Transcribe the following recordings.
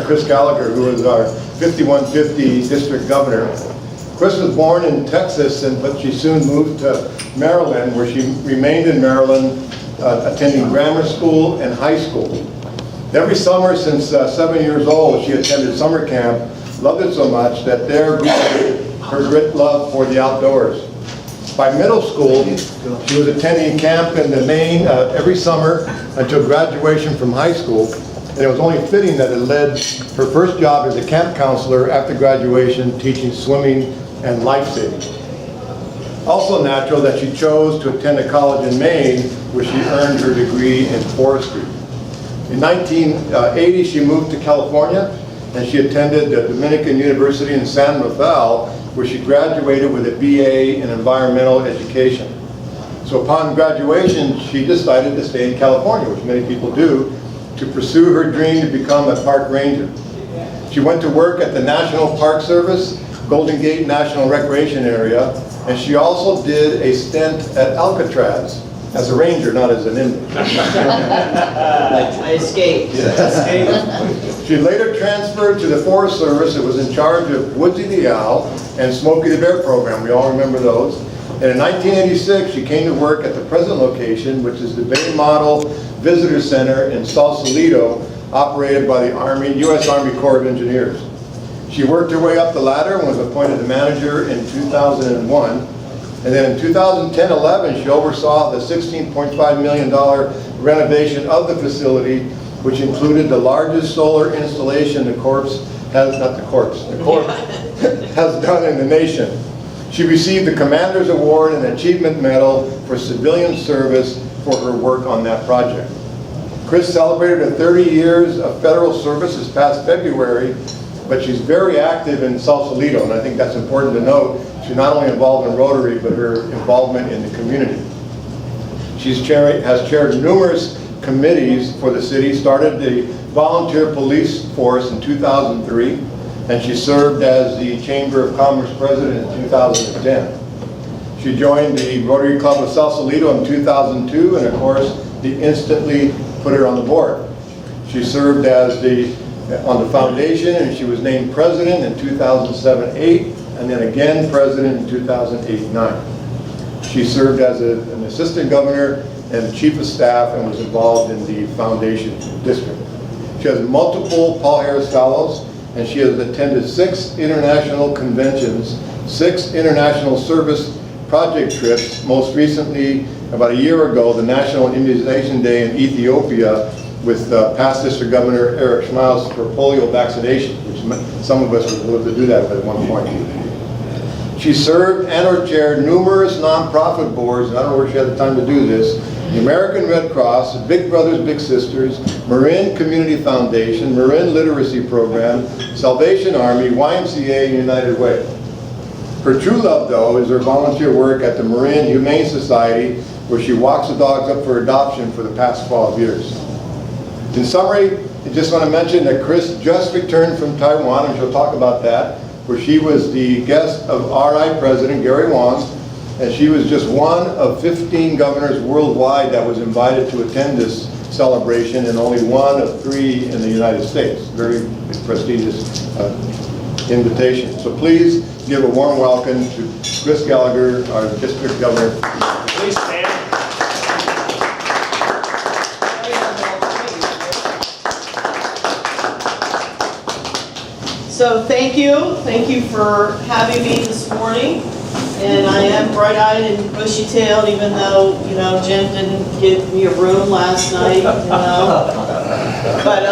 Chris Gallagher, who was our 5150 district governor. Chris was born in Texas, but she soon moved to Maryland, where she remained in Maryland, attending grammar school and high school. Every summer since 7 years old, she attended summer camp, loved it so much that there grew her great love for the outdoors. By middle school, she was attending camp in the Maine every summer until graduation from high school, and it was only fitting that it led her first job as a camp counselor after graduation, teaching swimming and life saving. Also natural that she chose to attend a college in Maine, where she earned her degree in forestry. In 1980, she moved to California, and she attended the Dominican University in San Rafael, where she graduated with a BA in environmental education. So upon graduation, she decided to stay in California, which many people do, to pursue her dream to become a park ranger. She went to work at the National Park Service, Golden Gate National Recreation Area, and she also did a stint at Alcatraz as a ranger, not as an inmate. I escaped. She later transferred to the Forest Service. It was in charge of Woodsy the Owl and Smokey the Bear program. We all remember those. And in 1986, she came to work at the present location, which is the Bay Model Visitor Center in Sausalito, operated by the Army, U.S. Army Corps of Engineers. She worked her way up the ladder and was appointed the manager in 2001. And then in 2010-11, she oversaw the $16.5 million renovation of the facility, which included the largest solar installation the Corps has done in the nation. She received the Commander's Award and Achievement Medal for civilian service for her work on that project. Chris celebrated her 30 years of federal service this past February, but she's very active in Sausalito, and I think that's important to note. She's not only involved in Rotary, but her involvement in the community. She has chaired numerous committees for the city, started the volunteer police force in 2003, and she served as the Chamber of Commerce president in 2010. She joined the Rotary Club of Sausalito in 2002, and of course, they instantly put her on the board. She served as on the foundation, and she was named president in 2007-08, and then again president in 2008-09. She served as an assistant governor and chief of staff and was involved in the foundation district. She has multiple Paul Harris Fellows, and she has attended 6 international conventions, 6 international service project trips, most recently about a year ago, the National Immunization Day in Ethiopia with past District Governor Eric Schmiles for polio vaccination, which some of us were able to do that at one point. She served and or chaired numerous nonprofit boards, and I don't know where she had the time to do this, the American Red Cross, Big Brothers Big Sisters, Marin Community Foundation, Marin Literacy Program, Salvation Army, YMCA, and United Way. Her true love, though, is her volunteer work at the Marin Humane Society, where she walks the dogs up for adoption for the past 12 years. In summary, I just want to mention that Chris just returned from Taiwan, and she'll talk about that, where she was the guest of RI President Gary Wong, and she was just one of 15 governors worldwide that was invited to attend this celebration, and only one of 3 in the United States. Very prestigious invitation. So please give a warm welcome to Chris Gallagher, our district governor. Please stand. So thank you for having me this morning. And I am bright-eyed and bushy-tailed, even though, Jim didn't give me a room last night, But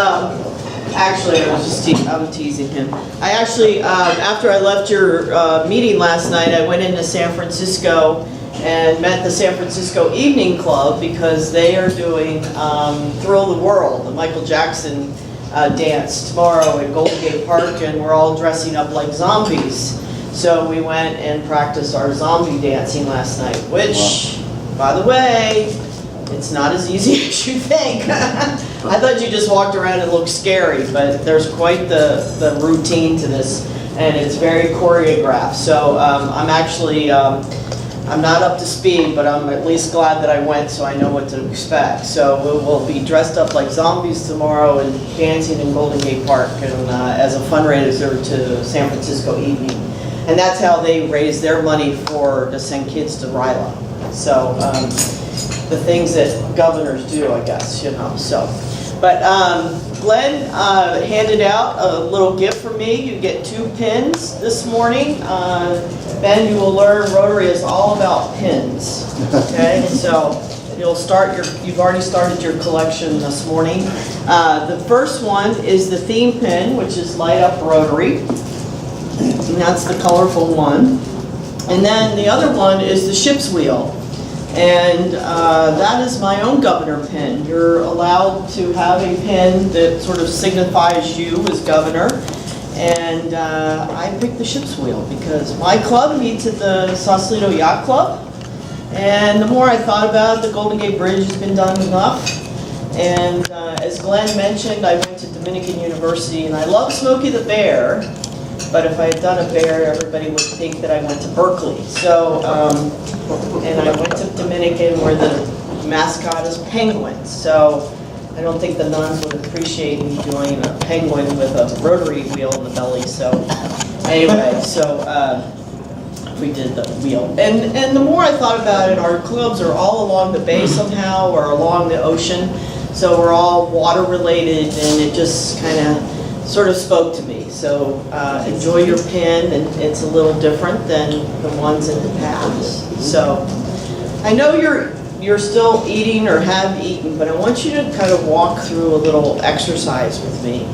actually, I'm teasing him. I actually, after I left your meeting last night, I went into San Francisco and met the San Francisco Evening Club because they are doing Thrill the World, the Michael Jackson dance tomorrow at Golden Gate Park, and we're all dressing up like zombies. So we went and practiced our zombie dancing last night, which, by the way, it's not as easy as you think. I thought you just walked around and looked scary, but there's quite the routine to this, and it's very choreographed. So I'm actually I'm not up to speed, but I'm at least glad that I went, so I know what to expect. So we'll be dressed up like zombies tomorrow and dancing in Golden Gate Park and, as a fundraiser to San Francisco Evening. And that's how they raise their money to send kids to RILA. So the things that governors do, I guess, you know. So, but Glenn handed out a little gift for me. You get 2 pins this morning. Ben, you will learn Rotary is all about pins. Okay, so you've already started your collection this morning. The first one is the theme pin, which is Light Up Rotary. And that's the colorful one. And then the other one is the ship's wheel. And that is my own governor pin. You're allowed to have a pin that sort of signifies you as governor. And I picked the ship's wheel because my club meets at the Sausalito Yacht Club. And the more I thought about it, the Golden Gate Bridge has been done enough. And as Glenn mentioned, I went to Dominican University and I love Smokey the Bear. But if I had done a bear, everybody would think that I went to Berkeley. So, and I went to Dominican where the mascot is penguins. So I don't think the nuns would appreciate me doing a penguin with a rotary wheel in the belly. So anyway, so we did the wheel. And the more I thought about it, our clubs are all along the bay somehow or along the ocean. So we're all water related and it just kind of sort of spoke to me. So enjoy your pin, and it's a little different than the ones in the past. So I know you're still eating or have eaten, but I want you to kind of walk through a little exercise with me.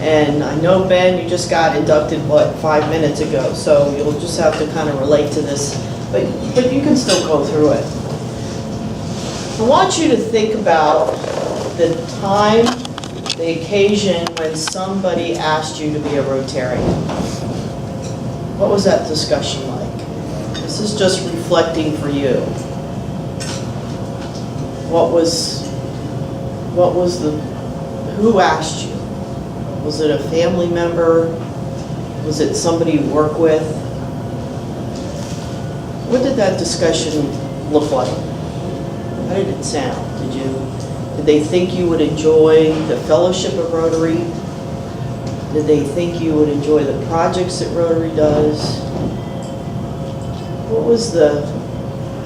And I know, Ben, you just got inducted, 5 minutes ago, so you'll just have to kind of relate to this, but you can still go through it. I want you to think about the time, the occasion when somebody asked you to be a Rotarian. What was that discussion like? This is just reflecting for you. Who asked you? Was it a family member? Was it somebody you work with? What did that discussion look like? How did it sound? Did they think you would enjoy the fellowship of Rotary? Did they think you would enjoy the projects that Rotary does? What was the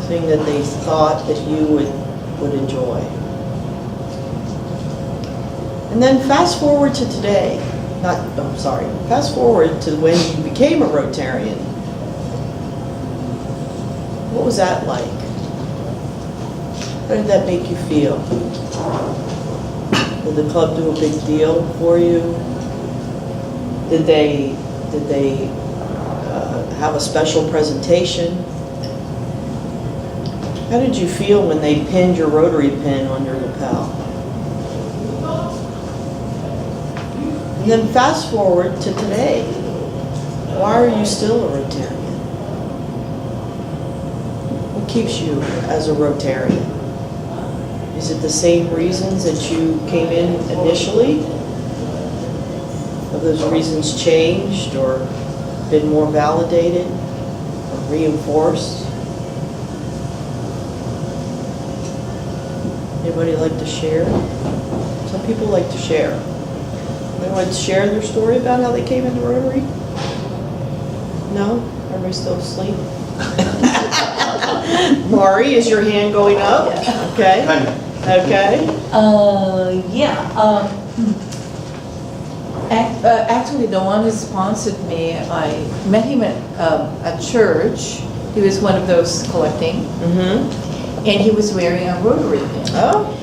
thing that they thought that you would enjoy? And then fast forward to today. Fast forward to when you became a Rotarian. What was that like? How did that make you feel? Did the club do a big deal for you? Did they have a special presentation? How did you feel when they pinned your Rotary pin on your lapel? And then fast forward to today. Why are you still a Rotarian? What keeps you as a Rotarian? Is it the same reasons that you came in initially? Have those reasons changed or been more validated or reinforced? Anybody like to share? Some people like to share. They want to share their story about how they came into Rotary? No? Everybody still asleep? Maury, is your hand going up? Yeah. Okay. Okay. Actually, the one who sponsored me, I met him at church. He was one of those collecting, and he was wearing a Rotary pin. Oh.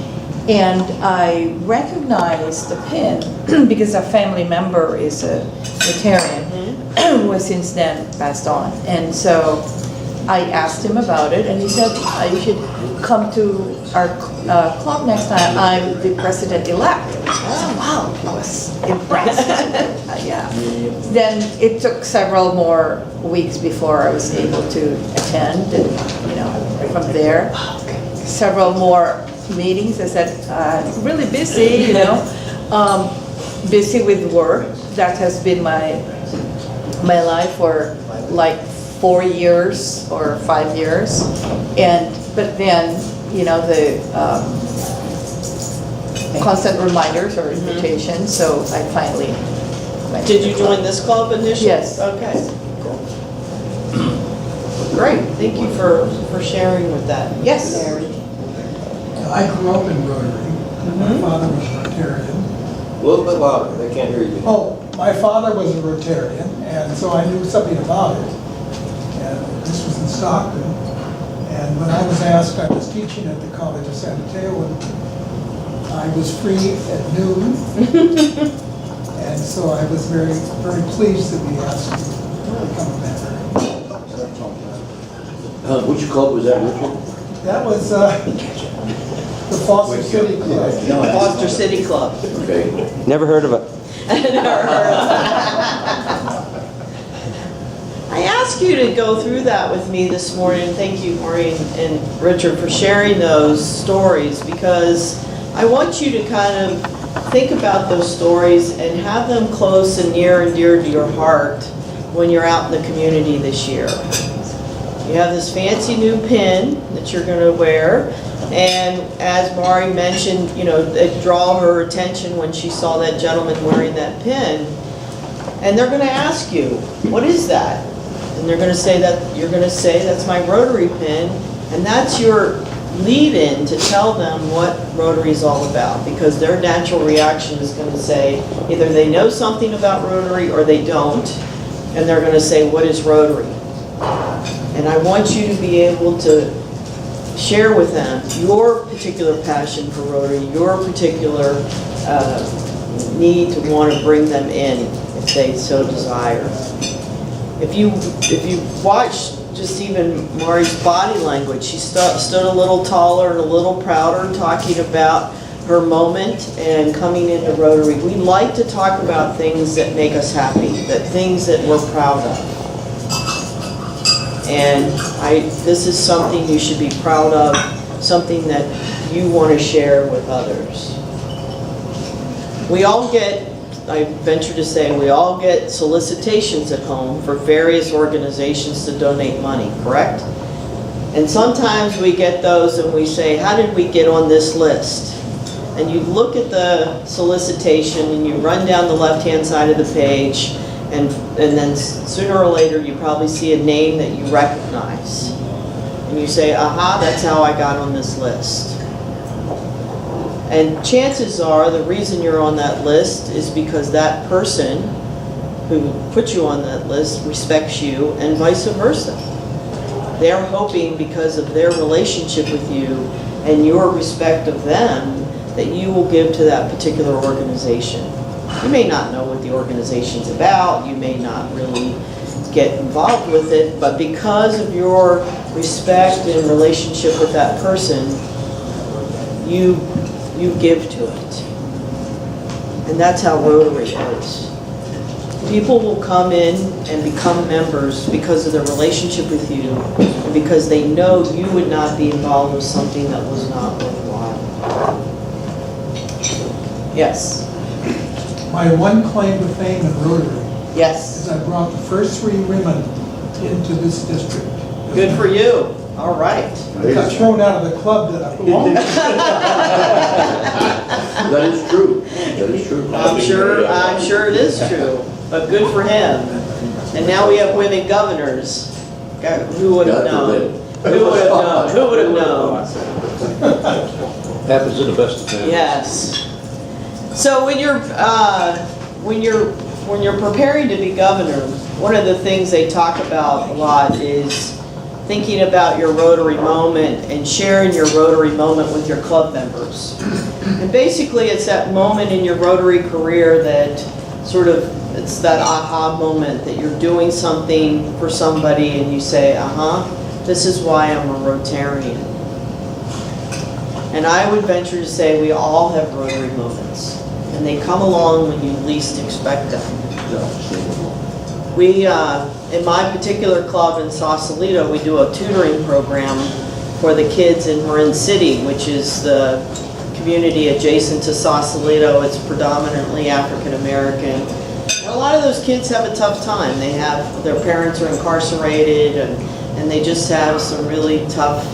And I recognized the pin because a family member is a Rotarian who has since then passed on. And so I asked him about it, and he said, you should come to our club next time. I'm the president-elect. I said, wow, I was impressed. Yeah. Then it took several more weeks before I was able to attend, and from there, several more meetings. I said, really busy, busy with work. That has been my life for like 4 years or 5 years. But then, the constant reminders or invitations, so I finally went to Did the you club. join this club initially? Yes. Okay. Cool. Great, thank you for sharing with that. Yes, Mary? I grew up in Rotary. My father was a Rotarian. A little bit louder, I can't hear you. Oh, my father was a Rotarian, and so I knew something about it. And this was in Stockton. And when I was asked, I was teaching at the College of San Mateo, and I was free at noon. And so I was very, very pleased to be asked to become a member. Which club was that, Richard? That was the Foster City Club. Foster City Club. Okay. Never heard of it. I asked you to go through that with me this morning. Thank you, Maureen and Richard, for sharing those stories, because I want you to kind of think about those stories and have them close and near and dear to your heart when you're out in the community this year. You have this fancy new pin that you're going to wear, and as Mari mentioned, it drew her attention when she saw that gentleman wearing that pin, and they're going to ask you, what is that? And they're going to say that, you're going to say, that's my Rotary pin, and that's your lead-in to tell them what Rotary is all about, because their natural reaction is going to say, either they know something about Rotary or they don't, and they're going to say, what is Rotary? And I want you to be able to share with them your particular passion for Rotary, your particular need to want to bring them in if they so desire. If you watch just even Mari's body language, she stood a little taller and a little prouder, talking about her moment and coming into Rotary. We like to talk about things that make us happy, that things that we're proud of. And this is something you should be proud of, something that you want to share with others. We all get, I venture to say, we all get solicitations at home for various organizations to donate money, correct? And sometimes we get those and we say, how did we get on this list? And you look at the solicitation and you run down the left-hand side of the page, and then sooner or later you probably see a name that you recognize. And you say, aha, that's how I got on this list. And chances are the reason you're on that list is because that person who put you on that list respects you, and vice versa. They're hoping, because of their relationship with you and your respect of them, that you will give to that particular organization. You may not know what the organization's about, you may not really get involved with it, but because of your respect and relationship with that person, you give to it. And that's how Rotary is. People will come in and become members because of their relationship with you, and because they know you would not be involved with something that was not worthwhile. Yes. My one claim to fame in Rotary Yes. is I brought the first 3 women into this district. Good for you. All right. I got thrown out of the club that I belonged to. That is true. That is true. I'm sure it is true, but good for him. And now we have women governors. God, who would have known? Who would have known? Who would have known? Happens to the best of families. Yes. So when you're preparing to be governor, one of the things they talk about a lot is thinking about your Rotary moment and sharing your Rotary moment with your club members. And basically it's that moment in your Rotary career that it's that aha moment that you're doing something for somebody and you say, this is why I'm a Rotarian. And I would venture to say we all have Rotary moments, and they come along when you least expect them. We, in my particular club in Sausalito, we do a tutoring program for the kids in Marin City, which is the community adjacent to Sausalito. It's predominantly African American. A lot of those kids have a tough time. Their parents are incarcerated and they just have some really tough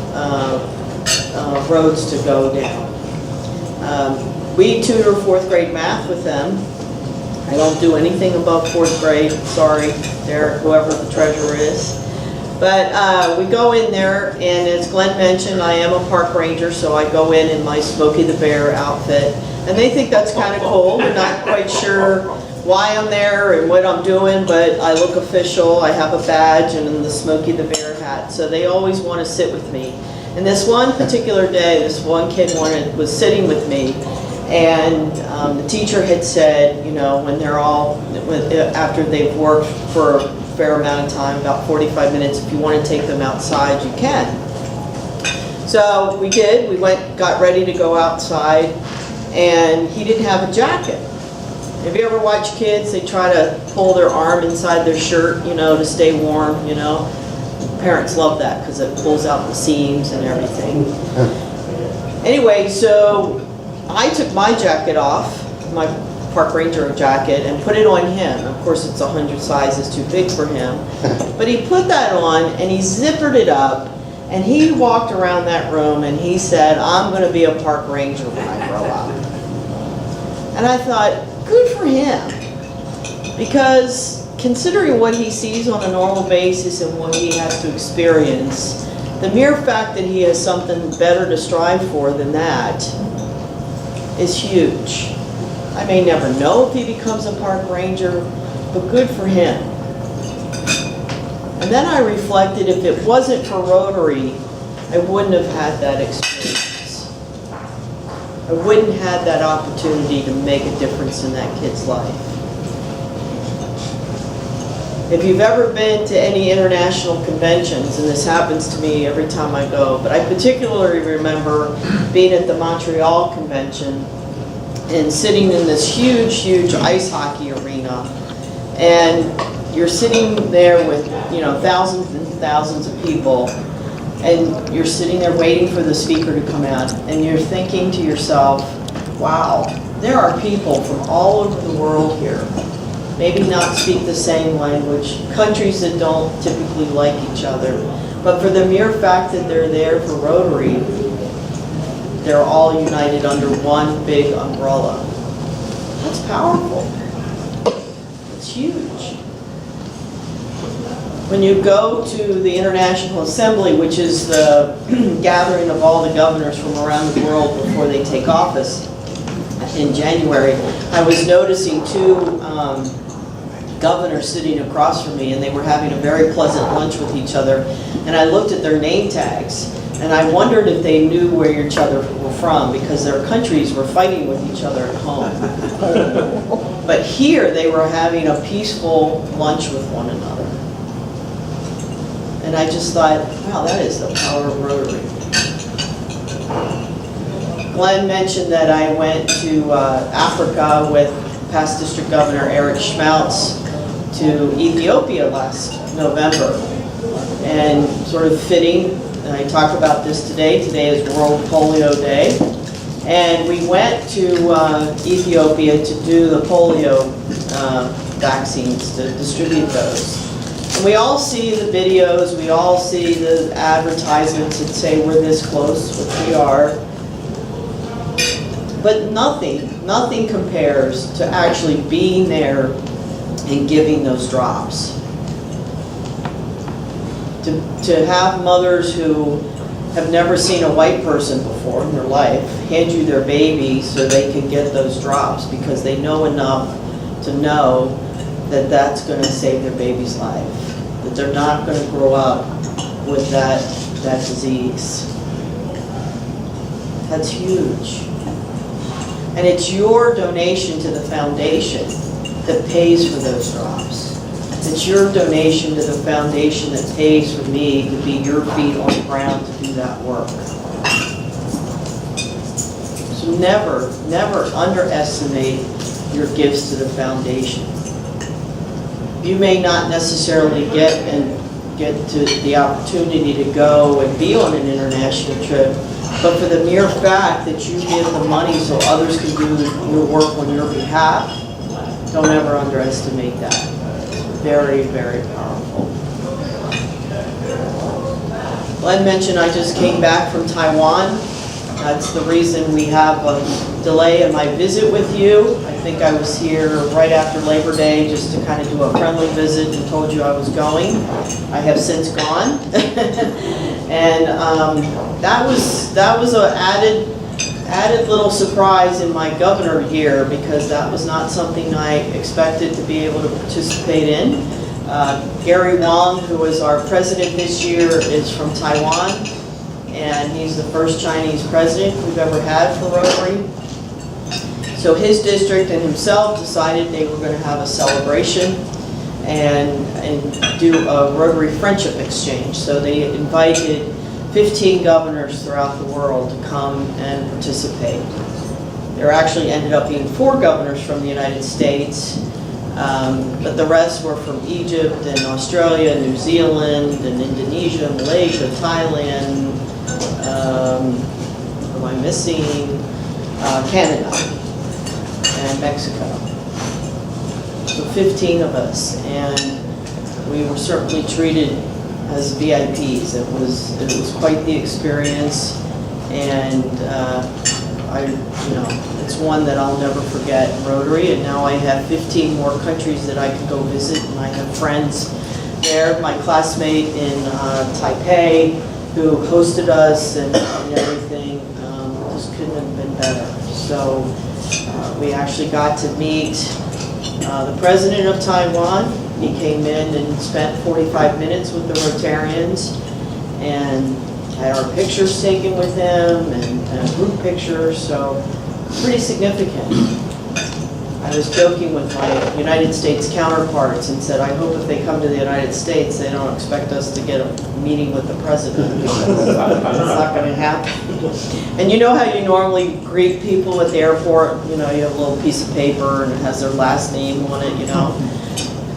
roads to go down. We tutor 4th grade math with them. I don't do anything above 4th grade, sorry, Derek, whoever the treasurer is. But we go in there, and as Glenn mentioned, I am a park ranger, so I go in my Smokey the Bear outfit. And they think that's kind of cool. They're not quite sure why I'm there and what I'm doing, but I look official. I have a badge and then the Smokey the Bear hat. So they always want to sit with me. And this one particular day, this one kid was sitting with me, and the teacher had said, you know, when they're all, after they've worked for a fair amount of time, about 45 minutes, if you want to take them outside, you can. So we did. We got ready to go outside, and he didn't have a jacket. Have you ever watched kids? They try to pull their arm inside their shirt, you know, to stay warm, you know. Parents love that because it pulls out the seams and everything. Anyway, so I took my jacket off, my park ranger jacket, and put it on him. Of course, it's 100 sizes too big for him. But he put that on, and he zippered it up, and he walked around that room, and he said, I'm going to be a park ranger when I grow up. And I thought, good for him. Because considering what he sees on a normal basis and what he has to experience, the mere fact that he has something better to strive for than that is huge. I may never know if he becomes a park ranger, but good for him. And then I reflected, if it wasn't for Rotary, I wouldn't have had that experience. I wouldn't have that opportunity to make a difference in that kid's life. If you've ever been to any international conventions, and this happens to me every time I go, but I particularly remember being at the Montreal convention and sitting in this huge, huge ice hockey arena, and you're sitting there with, you know, thousands and thousands of people, and you're sitting there waiting for the speaker to come out, and you're thinking to yourself, wow, there are people from all over the world here. Maybe not speak the same language, countries that don't typically like each other. But for the mere fact that they're there for Rotary, they're all united under one big umbrella. That's powerful. It's huge. When you go to the International Assembly, which is the gathering of all the governors from around the world before they take office in January, I was noticing two governors sitting across from me, and they were having a very pleasant lunch with each other. And I looked at their name tags, and I wondered if they knew where each other were from, because their countries were fighting with each other at home. But here they were having a peaceful lunch with one another. And I just thought, wow, that is the power of Rotary. Glenn mentioned that I went to Africa with past District Governor Eric Schmaltz to Ethiopia last November. And sort of fitting, and I talk about this today. Today is World Polio Day. And we went to Ethiopia to do the polio vaccines, to distribute those. And we all see the videos, we all see the advertisements that say we're this close, which we are. But nothing compares to actually being there and giving those drops. To have mothers who have never seen a white person before in their life hand you their baby so they can get those drops because they know enough to know that that's going to save their baby's life, that they're not going to grow up with that disease. That's huge. And it's your donation to the foundation that pays for those drops. It's your donation to the foundation that pays for me to be your feet on the ground to do that work. So never, never underestimate your gifts to the foundation. You may not necessarily get to the opportunity to go and be on an international trip, but for the mere fact that you give the money so others can do your work on your behalf, Don't ever underestimate that. It's very, very powerful. Glenn mentioned I just came back from Taiwan. That's the reason we have a delay in my visit with you. I think I was here right after Labor Day just to kind of do a friendly visit and told you I was going. I have since gone. And that was an added little surprise in my governor year, because that was not something I expected to be able to participate in. Gary Wang, who is our president this year, is from Taiwan, and he's the first Chinese president we've ever had for Rotary. So his district and himself decided they were going to have a celebration and do a Rotary Friendship Exchange. So they invited 15 governors throughout the world to come and participate. There actually ended up being 4 governors from the United States, but the rest were from Egypt and Australia, New Zealand, and Indonesia, Malaysia, Thailand, what am I missing? Canada and Mexico. So 15 of us, and we were certainly treated as VIPs. It was quite the experience, and it's one that I'll never forget in Rotary. And now I have 15 more countries that I can go visit, and I have friends there. My classmate in Taipei, who hosted us and everything, just couldn't have been better. So we actually got to meet the president of Taiwan. He came in and spent 45 minutes with the Rotarians, and had our pictures taken with him, and a group picture, so pretty significant. I was joking with my United States counterparts and said, I hope if they come to the United States, they don't expect us to get a meeting with the president. It's not going to happen. And you know how you normally greet people at the airport? You know, you have a little piece of paper and it has their last name on it, you know.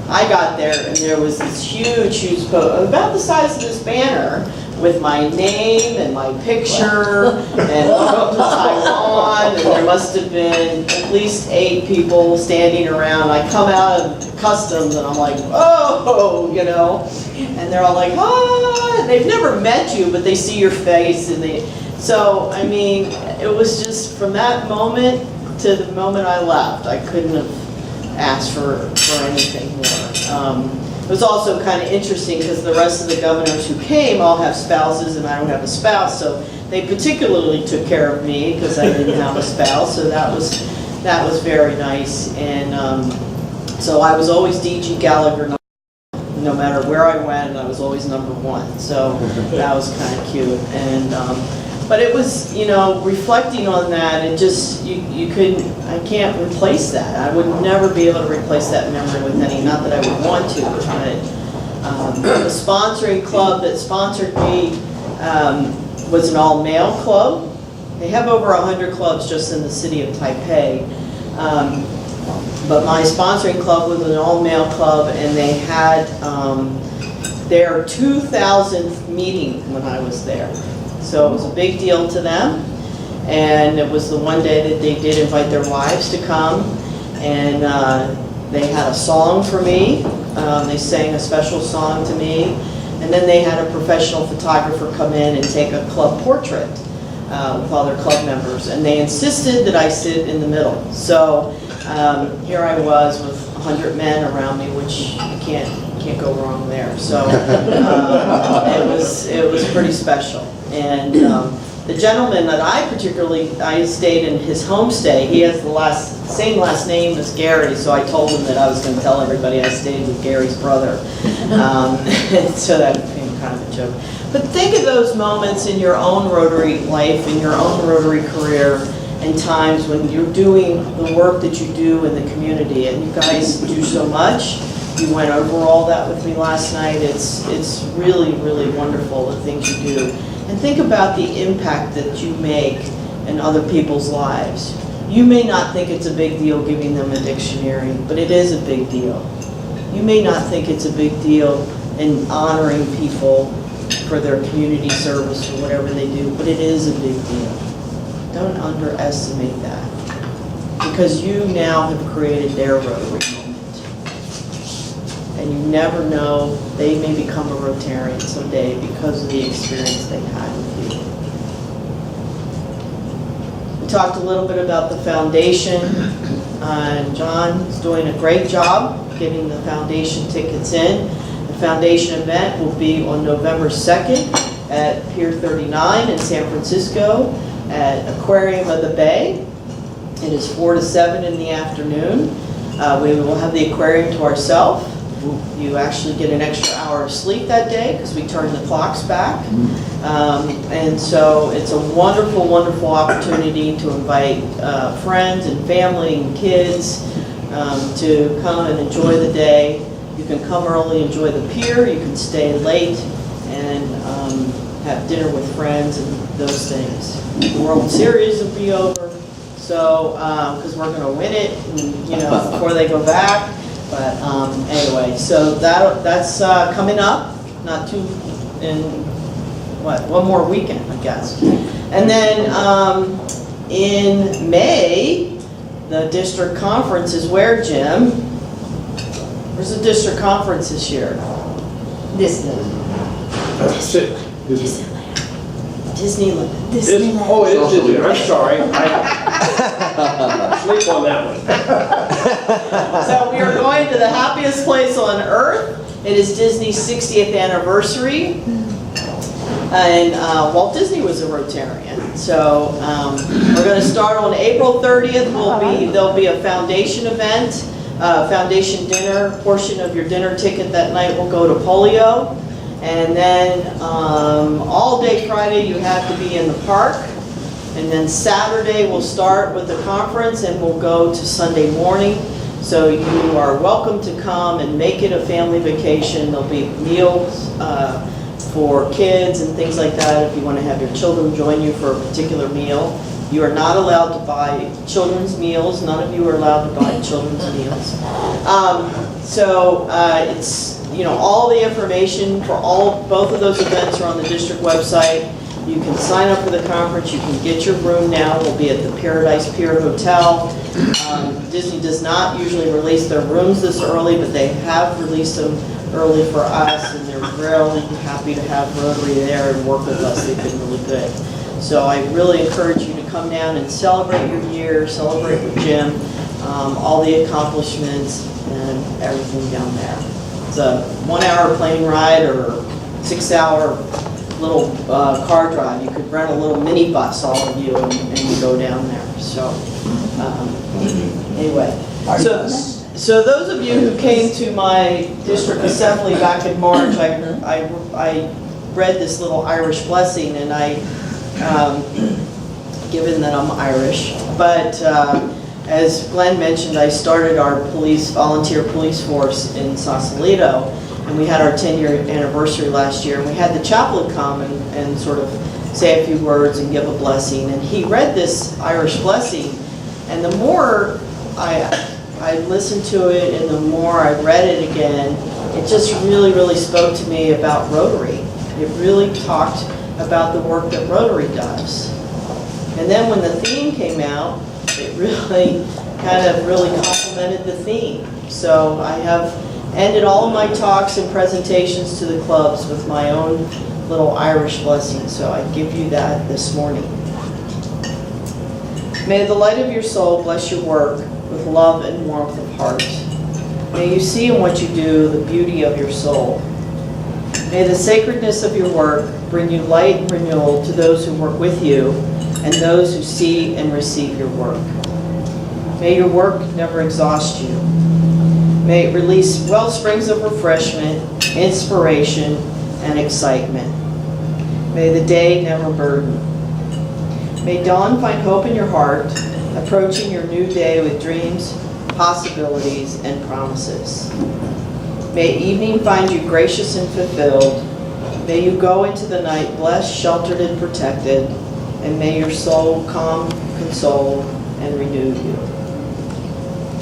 I got there and there was this huge poster, about the size of this banner, with my name and my picture, and welcome to Taiwan, and there must have been at least 8 people standing around. I come out of customs and I'm like, oh, you know, and they're all like, ah, they've never met you, but they see your face, and so, I mean, it was just from that moment to the moment I left, I couldn't have asked for anything more. It was also kind of interesting because the rest of the governors who came all have spouses, and I don't have a spouse, so they particularly took care of me because I didn't have a spouse. So that was very nice, and so I was always DG Gallagher, no matter where I went. I was always #1, so that was kind of cute. And but it was, you know, reflecting on that, it just, I can't replace that. I would never be able to replace that memory with any, not that I would want to, but the sponsoring club that sponsored me was an all-male club. They have over 100 clubs just in the city of Taipei. But my sponsoring club was an all-male club, and they had their 2000th meeting when I was there. So it was a big deal to them, and it was the one day that they did invite their wives to come, and they had a song for me. They sang a special song to me, and then they had a professional photographer come in and take a club portrait with all their club members, and they insisted that I sit in the middle. So here I was with 100 men around me, which you can't go wrong there. So it was pretty special. And the gentleman that I stayed in his homestay. He has the same last name as Gary, so I told him that I was going to tell everybody I stayed with Gary's brother. So that became kind of a joke. But think of those moments in your own Rotary life, in your own Rotary career, and times when you're doing the work that you do in the community, and you guys do so much. You went over all that with me last night. It's really, really wonderful, the things you do. And think about the impact that you make in other people's lives. You may not think it's a big deal giving them a dictionary, but it is a big deal. You may not think it's a big deal in honoring people for their community service or whatever they do, but it is a big deal. Don't underestimate that. because you now have created their Rotary moment. And you never know, they may become a Rotarian someday because of the experience they had with you. We talked a little bit about the foundation. John's doing a great job getting the foundation tickets in. The foundation event will be on November 2nd at Pier 39 in San Francisco at Aquarium of the Bay. It is 4 to 7 in the afternoon. We will have the aquarium to ourselves. You actually get an extra hour of sleep that day because we turn the clocks back. And so it's a wonderful, wonderful opportunity to invite friends and family and kids to come and enjoy the day. You can come early, enjoy the pier. You can stay late and have dinner with friends and those things. The World Series will be over, so because we're going to win it, and, before they go back. But anyway, so that's coming up, not too, in one more weekend, I guess. And then in May, the district conference is where, Jim? Where's the district conference this year? Disneyland. Disneyland. Oh, it is Disney, I'm sorry. I sleep on that one. So we are going to the happiest place on earth. It is Disney's 60th anniversary. And Walt Disney was a Rotarian. So we're going to start on April 30th. There'll be a foundation event, foundation dinner. Portion of your dinner ticket that night will go to polio. And then all day Friday you have to be in the park. And then Saturday we'll start with the conference and we'll go to Sunday morning. So you are welcome to come and make it a family vacation. There'll be meals for kids and things like that if you want to have your children join you for a particular meal. You are not allowed to buy children's meals. None of you are allowed to buy children's meals. It's, all the information for both of those events are on the district website. You can sign up for the conference. You can get your room now. We'll be at the Paradise Pier Hotel. Disney does not usually release their rooms this early, but they have released them early for us, and they're really happy to have Rotary there and work with us. They've been really good. So I really encourage you to come down and celebrate your year, celebrate with Jim, all the accomplishments and everything down there. It's a 1-hour plane ride or 6-hour little car drive. You could rent a little mini bus, all of you, and you go down there. So anyway, so those of you who came to my district assembly back in March, I read this little Irish blessing, and given that I'm Irish, but as Glenn mentioned, I started our volunteer police force in Sausalito, and we had our 10-year anniversary last year, and we had the chaplain come and sort of say a few words and give a blessing, and he read this Irish blessing, and the more I listened to it and the more I read it again, it just really, really spoke to me about Rotary. It really talked about the work that Rotary does. And then when the theme came out, it really complemented the theme. So I have ended all of my talks and presentations to the clubs with my own little Irish blessing. So I give you that this morning. May the light of your soul bless your work with love and warmth of heart. May you see in what you do the beauty of your soul. May the sacredness of your work bring you light and renewal to those who work with you and those who see and receive your work. May your work never exhaust you. May it release well springs of refreshment, inspiration, and excitement. May the day never burden. May dawn find hope in your heart, approaching your new day with dreams, possibilities, and promises. May evening find you gracious and fulfilled. May you go into the night blessed, sheltered, and protected. And may your soul calm, console, and renew you.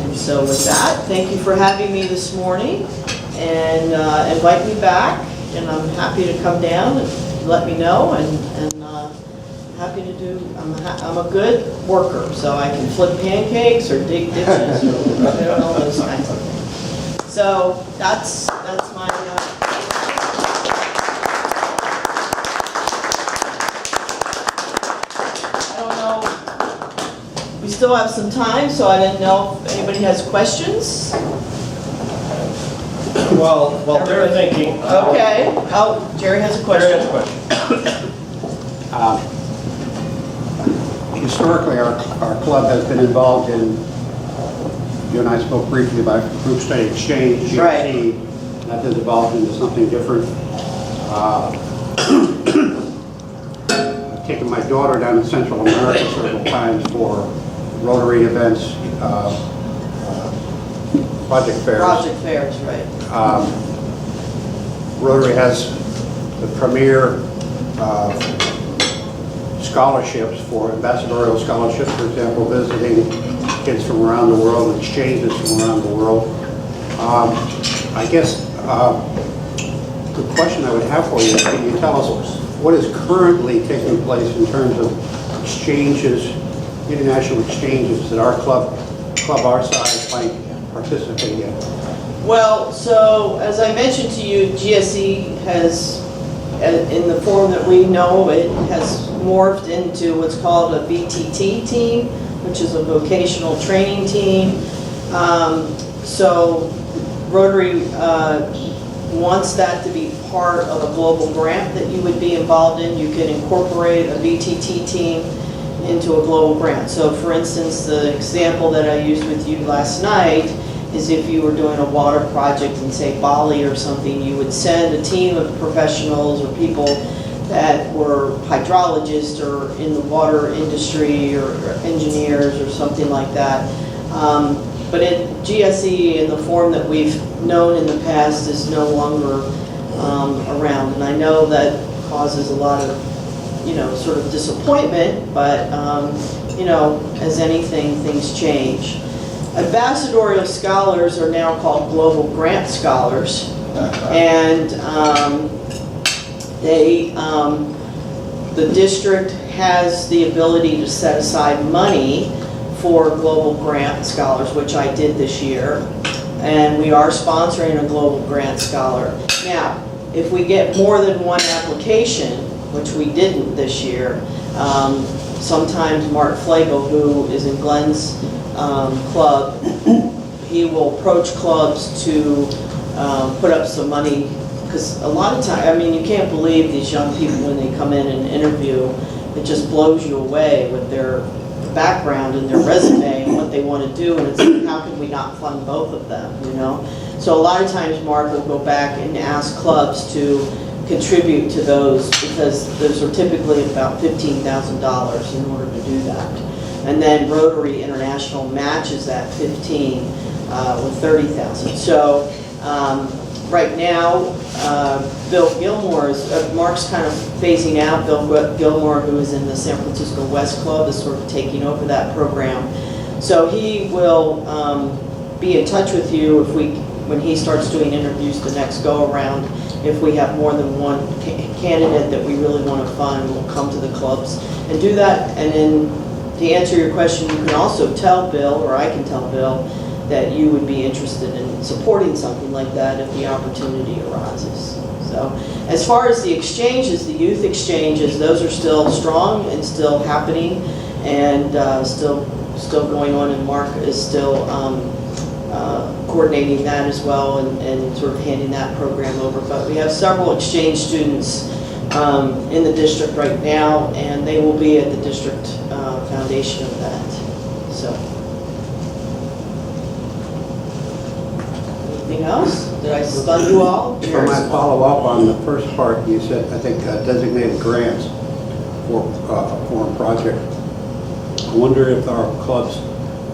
And so with that, thank you for having me this morning. And invite me back. And I'm happy to come down and let me know and happy to do, I'm a good worker, so I can flip pancakes or dig ditches or all those kinds of things. So that's my, I don't know, we still have some time, so I didn't know if anybody has questions. Well, while they're thinking. Okay, oh, Jerry has a Jerry has a question. question. Historically, our club has been involved in, you and I spoke briefly about group study exchange, Right. GSE. That has evolved into something different. I've taken my daughter down to Central America several times for Rotary events, project fairs. Project fairs, right. Rotary has the premier scholarships for ambassadorial scholarships, for example, visiting kids from around the world, exchanges from around the world. I guess the question I would have for you is, can you tell us what is currently taking place in terms of exchanges, international exchanges that our club our size might participate in? Well, so as I mentioned to you, GSE has, in the form that we know it, has morphed into what's called a VTT team, which is a vocational training team. So Rotary wants that to be part of a global grant that you would be involved in. You can incorporate a VTT team into a global grant. So for instance, the example that I used with you last night is if you were doing a water project in, say, Bali or something, you would send a team of professionals or people that were hydrologists or in the water industry or engineers or something like that. But GSE, in the form that we've known in the past, is no longer around. And I know that causes a lot of, sort of disappointment, but, as anything, things change. Ambassadorial scholars are now called global grant scholars, and the district has the ability to set aside money for global grant scholars, which I did this year, and we are sponsoring a global grant scholar. Now, if we get more than one application, which we didn't this year, sometimes Mark Flagel, who is in Glenn's club, he will approach clubs to put up some money, because a lot of times, you can't believe these young people when they come in and interview, it just blows you away with their background and their resume and what they want to do, and it's like, how can we not fund both of them, So a lot of times Mark will go back and ask clubs to contribute to those, because those are typically about $15,000 in order to do that. And then Rotary International matches that 15 with 30,000. So right now, Bill Gilmore Mark's kind of phasing out. Bill Gilmore, who is in the San Francisco West Club, is sort of taking over that program. So he will be in touch with you when he starts doing interviews the next go around. If we have more than one candidate that we really want to fund, we'll come to the clubs and do that. And then to answer your question, you can also tell Bill, or I can tell Bill, that you would be interested in supporting something like that if the opportunity arises. So as far as the exchanges, the youth exchanges, those are still strong and still happening and still going on, and Mark is still coordinating that as well and sort of handing that program over. But we have several exchange students in the district right now, and they will be at the district foundation of that. So, anything else? Did I stun you all? If I might follow up on the first part, you said, I think, designated grants for a foreign project. I wonder if our clubs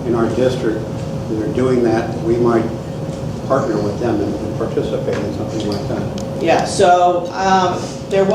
in our district that are doing that, we might partner with them and participate in something like that. Yeah, so there was